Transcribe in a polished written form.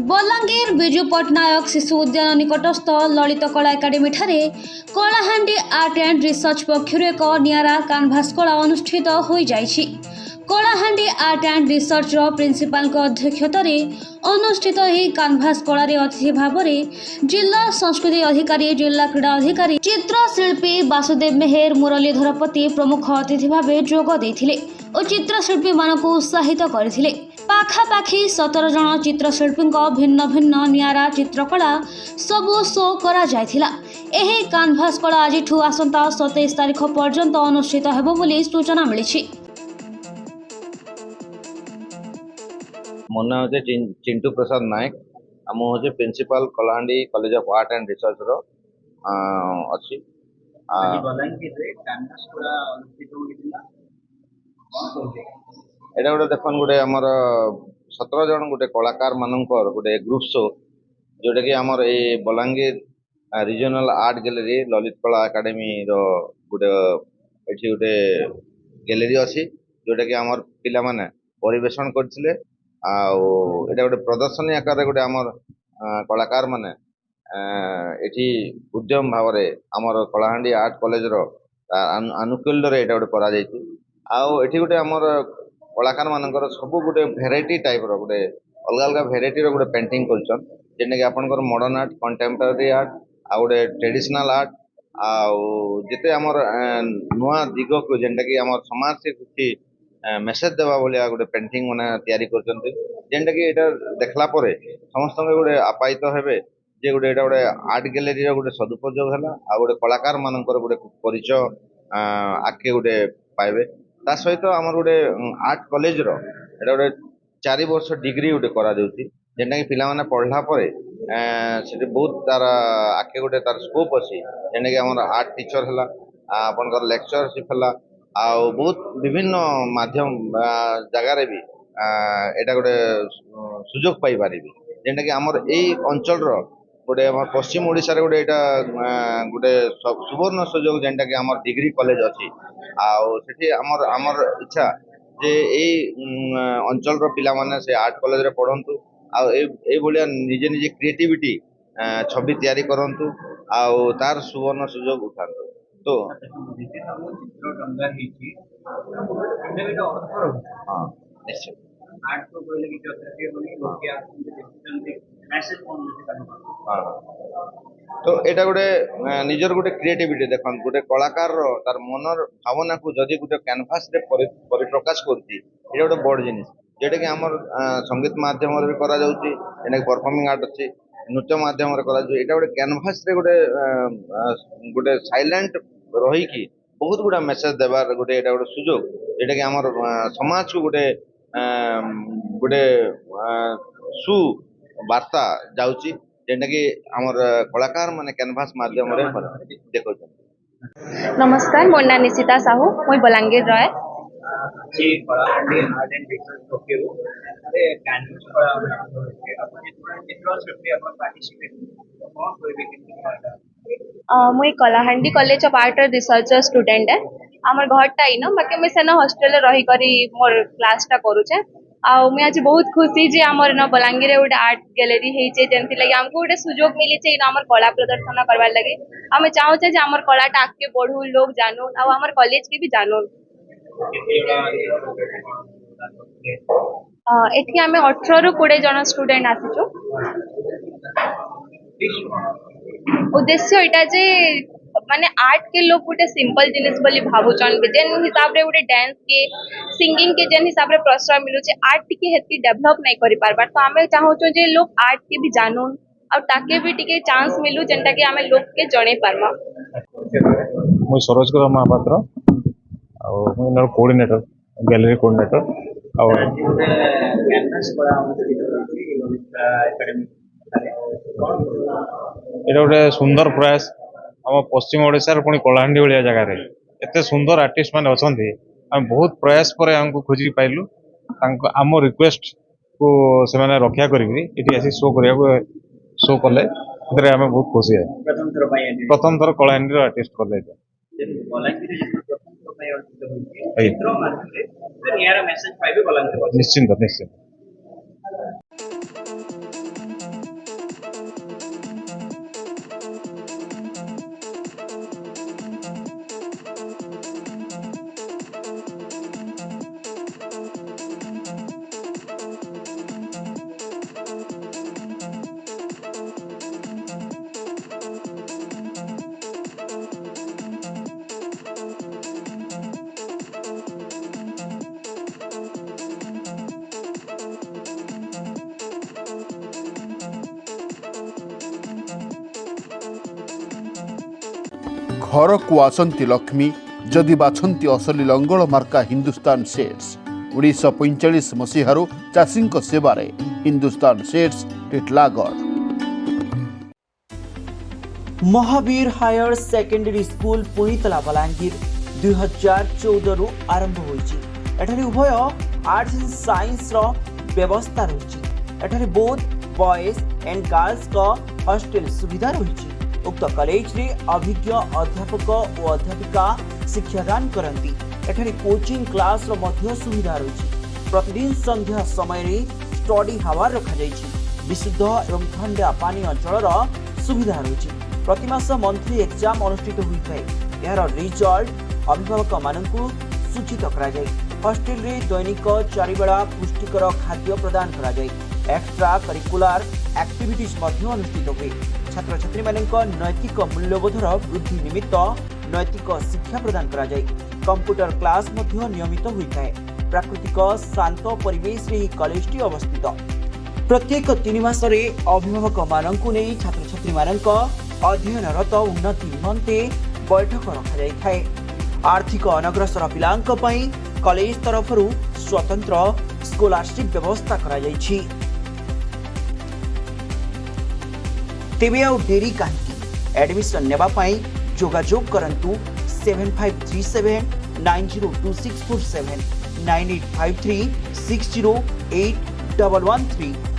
बलांगीर विजु पट्टनायक शिशु उद्यान निकटस्थ ललित कला एकाडेमी ठारे कलाहांडी आर्ट एंड रिसर्च पक्षर एक नियारा कानभास कला अनुष्ठित हो जाइछि। Kalahandi art and research principal अध्यक्षतार अनुष्ठित यह कानभास कला अतिथि भाव में जिला संस्कृति अधिकारी, जिला क्रीड़ा अधिकारी, चित्रशिल्पी वासुदेव मेहर, मुरलीधर पति प्रमुख अतिथि भाव जोग देथिले और चित्रशिल्पी मानक उत्साहित करथिले। पाखापाखि 17 जन चित्रशिल्पी भिन्न भिन्न नियारा चित्रकला सबू शो करा जायथिला। एही कानभास कला आज आसंता 27 तारिख पर्यंत अनुष्ठित हेबो बोली सूचना मिली। मो ना होचे चिंटू प्रसाद नायक। आम होचे principal Kalahandi college of art and research रो अछि। एटा गोटे देखन गोटे आमर 17 जन गोटे कलाकार मानकर गोटे ग्रुप शो जोटा कि आमर ए Balangir regional art gallery Lalit Kala academy रो गोटे एठी गोटे गैलरी अछि जोटा कि आमर पिला माने परिवेषण करथिले। आउ एटा गोटे प्रदर्शनी आकार गोटे आमर कलाकार माने एठी उद्यम भाव रे आमर कलाहांडी आर्ट कॉलेज रो अनुकूल रे एटा गोटे करा जायछि। आउ एठी गोटे आमर कलाकार मानकर सब गोटे भेराइटी टाइप रो गोटे अलग अलग भेराइटी रो गोटे पेंटिंग करछन जेने कि आपनकर मॉडर्न आर्ट, कंटेम्पररी आर्ट आ गोटे ट्रेडिशनल आर्ट आउ जेते आमर नुआ दिगो को जेंटा कि आमर समाज से कुछ मेसेज देवा भलिया गोटे पेंटिंग माने तयारी करछन जेंटा कि एटा देखला परे समस्त गोटे आपायित हेबे जे गोटे एटा गोटे आर्ट गैलरी रो गोटे सदुपयोग हला आ गोटे कलाकार मानकर गोटे परिचय आके गोटे पाइबे। ता सहित आमर गोटे आर्ट कॉलेज रो एटा गोटे 4 वर्ष डिग्री गोटे करा देउची जेंटा कि पिला माने पढ़ला परे सेटे बहुत तार आके गोटे तार स्कोप अछि जेंटा कि आमर आर्ट टीचर हला आपनकर लेक्चरशिप हला आ बहुत विभिन्न माध्यम जगह रे भी एटा गोटे सुजोग पाई पारिबे जेंटा कि आमर एई अंचल रो गोटे आमर पश्चिम ओडिसा रे गोटे एटा गोटे सुवर्ण सुजोग जेंटा कि आमर डिग्री कॉलेज अछि आउ सेठी आमर आमर इच्छा जे एई अंचल रो पिला माने से आर्ट कॉलेज रे पढंतु आ ए भलिया निजे निजे क्रिएटिविटी छवि तैयारी करंतु आउ तार सुवर्ण सुजोग उठांतु। तो हाँ निश्चय तो एटा गोटे निजर गोटे क्रिएटिविटी देखन गोटे कलाकार रो तार मनर भावना को जदि गोटे कैनवास रे परिप्रकाश करती एटा गोटे बड़ जिनिस जेटा कि हमर संगीत माध्यम रे भी करा जाउची एने परफॉर्मिंग आर्ट अछि नृत्य माध्यम रे करा जाउची एटा गोटे कैनवास रे गोटे गोटे साइलेंट रही की बहुत गुड़ा मेसेज देवार गोटे एटा गोटे सुजोग जेटा कि हमर समाज को गोटे गोटे सु वार्ता जाउची जेंटा कि हमर कलाकार माने कैनवास माध्यम रे देखौ। नमस्कार, मो ना निशिता साहू, मुई बलांगीर रहे। जी कलाहांडी आर्ट एंड रिसर्च पक्षरु अरे कैनवास कला अपन चित्र शिल्पी अपन पार्टिसिपेट कोन करबे कि मुई Kalahandi college of art and research student है। हमर घरटा इनो बाकी मैं सेना हॉस्टल रही करी मोर क्लासटा करूचे आ मैं आज बहुत खुशी जे हमर न बलांगीर रे गोटे आर्ट गैलरी हे जे जेंति लागि हमको गोटे सुजोग मिली जे हमर कला प्रदर्शन करबार लागि हम चाहू जे हमर कलाटा आगे बढ़ू लोग जानू आ हमर कॉलेज के भी जानू। एठी हमें 18 रु 20 जन स्टूडेंट आसीचो। उद्देश्य एटा जे माने आर्ट के लोग गोटे सिंपल जिनिस बोली भाबुचन जेन हिसाब रे गोटे डांस के सिंगिंग के जेन हिसाब रे प्रोत्साहन मिलु जे आर्ट टिके हेती डेवलप नहीं करि पारबा तो हमें चाहू जे लोग आर्ट के भी जानू और ताके भी टिके चांस मिलु जेंटा कि हमें लोग के जणे पारमा। मु सरोज कुमार महापात्र और मु इनर कोऑर्डिनेटर गैलरी कोऑर्डिनेटर और कैनवास कला एकेडमी एटा गोटे सुंदर प्रयास आम पश्चिम ओडिशा पुणी कलाहांडी भाया जगार एत सुंदर आर्टिस्ट मैंने अच्छा आम बहुत प्रयास पर आमको खोजिक पाइलु आम रिक्वेस्ट को से रक्षा करी शो करने शो कले आम बहुत खुशी है। प्रथम थर कलाहांडी आर्टिस्ट कले ଅନୁଷ୍ଠିତ ହୋଇଛି ଚିତ୍ର ମାଧ୍ୟମରେ ଗୋଟେ ନିଆରା ମେସେଜ ପାଇବେ ବଲାଙ୍ଗୀର ନିଶ୍ଚିନ୍ତ ନିଶ୍ଚିନ୍ତ। ଘରକୁ ଆସନ୍ତି ଲକ୍ଷ୍ମୀ ଯଦି ବାଛନ୍ତି ଅସଲି ଲଙ୍ଗଳ ମାର୍କା ହିନ୍ଦୁସ୍ତାନ ସେଟ୍ସ। 1945 ମସିହାରୁ ଚାଷୀଙ୍କ ସେବାରେ ହିନ୍ଦୁସ୍ତାନ ସେଟ୍ସ Titlagarh. Mahavir higher secondary school पुणीतला बलांगीर 2014 आरंभ होईची। एठारे उभय आर्ट्स एंड साइंस रो व्यवस्था रही। एठारे बोथ बॉयज एंड गर्ल्स का हॉस्टल सुविधा रही। उक्त कॉलेज रे अभिज्ञ अध्यापक और अध्यापिका शिक्षादान करती। एठारे कोचिंग क्लास रो मध्य सुविधा रही। प्रतिदिन संध्या समय रे स्टडी हावर रखा जायछि। विशुद्ध एवं ठंडा पानीय जलर सुविधा रही। प्रतिमास मंथली एग्जाम अनुष्ठित होता है। यार रिजल्ट अभिभावक मानकु सूचित करा जाय। हॉस्टल रे दैनिक 4 बेला पुष्टिकर खाद्य प्रदान करा जाय। एक्स्ट्रा करिकुलर एक्टिविटीज मध्य अनुष्ठित हुए। छात्र छात्री मानक नैतिक मूल्यबोधर वृद्धि निमित्त नैतिक शिक्षा प्रदान करा जाय। कंप्यूटर क्लास मध्य नियमित होता है। प्राकृतिक शांत परिवेश रे कॉलेज अवस्थित। प्रत्येक 3 मास रे अभिभावक मानकु नै छात्र छात्री मानक अध्ययनरत उन्नति निमंते बैठक रखा जाए। आर्थिक अनग्रसर पिलांक पई कॉलेज तरफरु स्वतंत्र स्कॉलरशिप व्यवस्था करा जायछि। तेबे आउ देरी काहेकि? एडमिशन नेबा पई जोगाजोग करंतु 7537 902647 9853 608113।